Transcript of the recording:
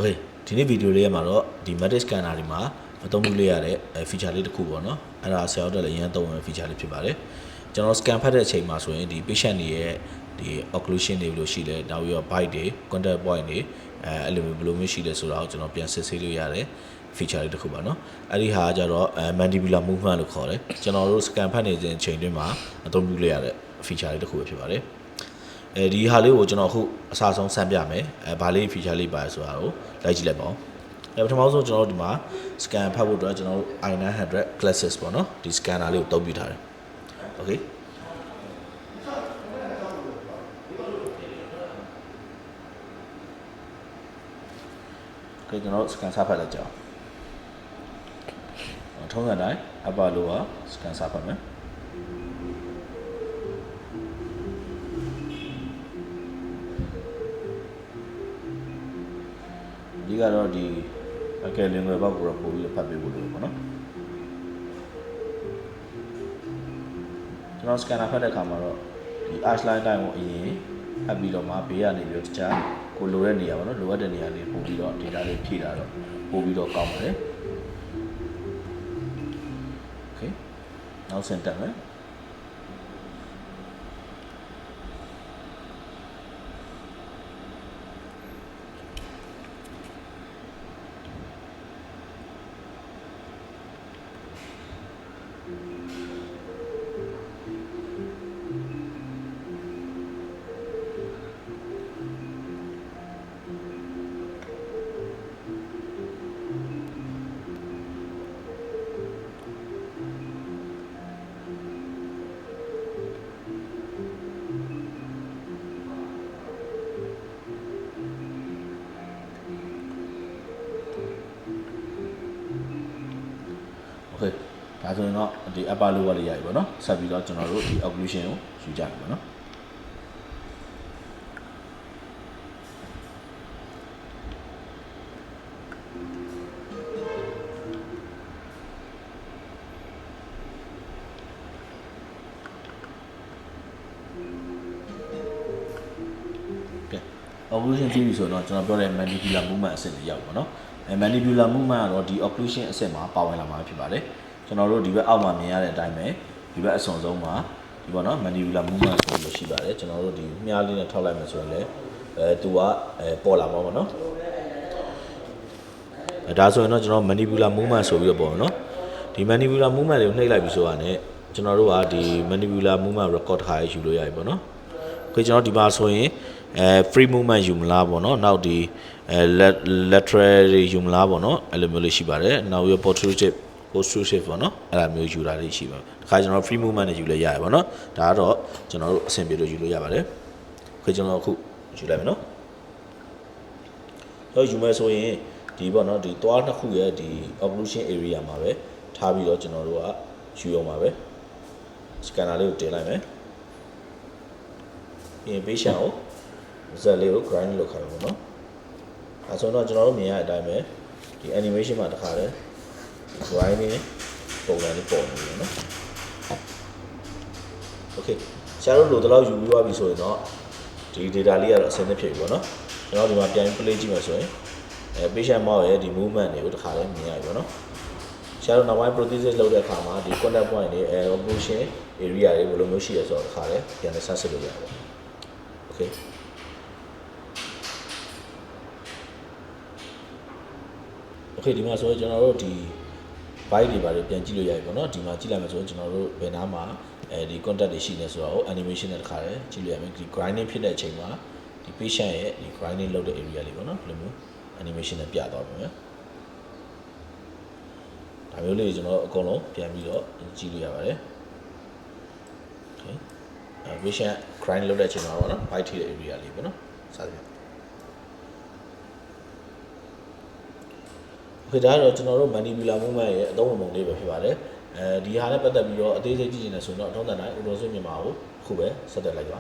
Okay ဒီနေ့ဗီဒီယိုလေးမှာတော့ဒီ Matic Scanner တွေမှာအသုံးပြုလို့ရတဲ့ feature လေးတစ်ခုပေါ့နော်အဲ့ဒါဆရာတို့လည်းအရင်သုံးတဲ့ feature လေးဖြစ်ပါတယ်ကျွန်တော် scan ဖတ်တဲ့အချိန်မှာဆိုရင်ဒီ patient တွေရဲ့ဒီ occlusion တွေဘယ်လိုရှိလဲနောက်ပြီးတော့ bite တွေ contact point တွေအဲ့လိုဘယ်လိုမျိုးရှိလဲဆိုတာကိုကျွန်တော်ပြန်စစ်ဆေးလို့ရတယ် feature လေးတစ်ခုပါနော်အဲ့ဒီဟာကကြတော့ mandibular movement လို့ခေါ်တယ်ကျွန်တော်တို့ scan ဖတ်နေတဲ့အချိန်တွင်းမှာအသုံးပြုလို့ရတဲ့ feature လေးတစ်ခုပဲဖြစ်ပါတယ်ဒီဟာလေးကိုကျွန်တော်အခုအစားဆုံးစမ်းပြမယ်ဘာလေး feature လေးပါဆိုတာကိုလိုက်ကြည့်လိုက်ပါဦးပထမဆုံးကျွန်တော်တို့ဒီမှာ scan ဖတ်ဖို့အတွက်ကျွန်တော်တို့ i900 classes ပေါ့နော်ဒီ scanner လေးကိုသုံးပြထားတယ် okay ကျွန်တော်တို့ scan စဖတ်လိုက်ကြအောင်ထုံးစံတိုင်း upper lower scan စဖတ်မယ်ဒီကတော့ဒီအကယ်လင်ငယ်ဘောက်ကိုပို့ပြီးဖတ်ပေးဖို့လိုပေါ့နော်ကျွန်တော် scanner ဖတ်တဲ့အခါမှာတော့ဒီ arch line တိုင်းကိုအရင်ဖတ်ပြီးတော့မှဘေးကနေပြီးတော့တခြားကိုလိုတဲ့နေရာပေါ့နော်လိုအပ်တဲ့နေရာလေးပို့ပြီးတော့ data လေးဖြည့်တာတော့ပို့ပြီးတော့ကောင်းပါတယ် okay နောက်ဆင်တက်မယ်okay ဒါဆိုရင်တော့ဒီ upper lower လေးရပြီပေါ့နော်ဆက်ပြီးတော့ကျွန်တော်တို့ဒီ occlusion ကိုယူကြမယ်ပေါ့နော်occlusion ကြည့်ပြီဆိုတော့ကျွန်တော်ပြောတဲ့ mandibular movement အဆင့်တွေရောက်ပါတော့mandibular movement ကတော့ဒီ occlusion အဆင့်မှာပါဝင်လာမှာဖြစ်ပါတယ်ကျွန်တော်တို့ဒီဘက်အောက်မှာမြင်ရတဲ့အတိုင်းပဲဒီဘက်အစွန်ဆုံးမှာဒီပေါ့နော် mandibular movement ဆိုလို့ရှိပါတယ်ကျွန်တော်တို့ဒီမြားလေးနဲ့ထောက်လိုက်မယ်ဆိုရင်လည်းသူကပေါ်လာမှာပေါ့နော်ဒါဆိုရင်တော့ကျွန်တော် mandibular movement ဆိုပြီးတော့ပေါ့နော်ဒီ mandibular movement တွေကိုနှိပ်လိုက်ပြီးဆိုတာနဲ့ကျွန်တော်တို့ကဒီ mandibular movement record ထားရယူလို့ရပြီပေါ့နော်ခေကျွန်တော်ဒီမှာဆိုရင်free movement ယူမလားပေါ့နော်နောက်ဒီlateral တွေယူမလားပေါ့နော်အဲ့လိုမျိုးလေးရှိပါတယ်နောက်ပြီး protrusiveပေါ့နော်အဲ့လိုမျိုးယူတာလေးရှိပါတခါကျွန်တော် free movement နဲ့ယူလဲရတယ်ပေါ့နော်ဒါကတော့ကျွန်တော်တို့အဆင်ပြေလို့ယူလို့ရပါတယ်ခေကျွန်တော်အခုယူလိုက်မယ်နော်တော့ယူမယ်ဆိုရင်ဒီပေါ့နော်ဒီသွားနှစ်ခုရဲ့ဒီ occlusion area မှာပဲထားပြီးတော့ကျွန်တော်တို့ကယူအောင်ပါပဲ scanner လေးကိုတင်လိုက်မယ်ပြီးရင် patient ကိုဇက်လေးကို grind လုပ်ခိုင်းပါပေါ့နော်အဲဆိုတော့ကျွန်တော်တို့မြင်ရတဲ့အတိုင်းပဲဒီ animation မှာတစ်ခါတည်း grind နဲ့ပုံစံလေးပေါ်နေတယ်နော် okay ဆရာတို့လိုတော့ယူပြီးသွားပြီဆိုရင်တော့ဒီ data လေးကတော့အဆင်သင့်ဖြစ်ပြီပေါ့နော်ကျွန်တော်ဒီမှာပြန် play ကြည့်မယ်ဆိုရင်patient mouse ရဲ့ဒီ movement တွေကိုတစ်ခါတည်းမြင်ရပြီပေါ့နော်ဆရာတို့နောက်ပိုင်း prosthesis လုပ်တဲ့အခါမှာဒီ contact point တွေ occlusion area တွေဘယ်လိုမျိုးရှိရဆိုတော့တစ်ခါတည်းပြန်ဆန်းစစ်လို့ရတယ် okay okay ဒီမှာဆိုရင်ကျွန်တော်တို့ဒီ byte တွေပါတယ်ပြန်ကြည့်လို့ရပြီပေါ့နော်ဒီမှာကြည့်လိုက်မယ်ဆိုရင်ကျွန်တော်တို့ဘယ်နားမှာဒီ contact တွေရှိနေဆိုတော့ animation နဲ့တခါတည်းကြည့်လို့ရမယ်ဒီ grinding ဖြစ်တဲ့အချိန်မှာဒီ patient ရဲ့ဒီ grinding လုပ်တဲ့ area လေးပေါ့နော်ဒီလိုမျိုး animation နဲ့ပြသွားပါမယ်ဒါမျိုးလေးကျွန်တော်အကုန်လုံးပြန်ပြီးတော့ကြည့်လို့ရပါတယ် okay patient grind လုပ်တဲ့အချိန်မှာပေါ့နော် byte ထိတဲ့ area လေးပေါ့နော်စသဖြင့်Okay ဒါကတော့ကျွန်တော်တို့ mandibular movement ရဲ့အသုံးဝင်ပုံလေးပဲဖြစ်ပါတယ်ဒီဟာနဲ့ပတ်သက်ပြီးတော့အသေးစိတ်ကြည့်နေတယ်ဆိုတော့အထုံးတန်တိုင်း Udoswim မြန်မာကိုအခုပဲဆက်သွယ်လိုက်ပါ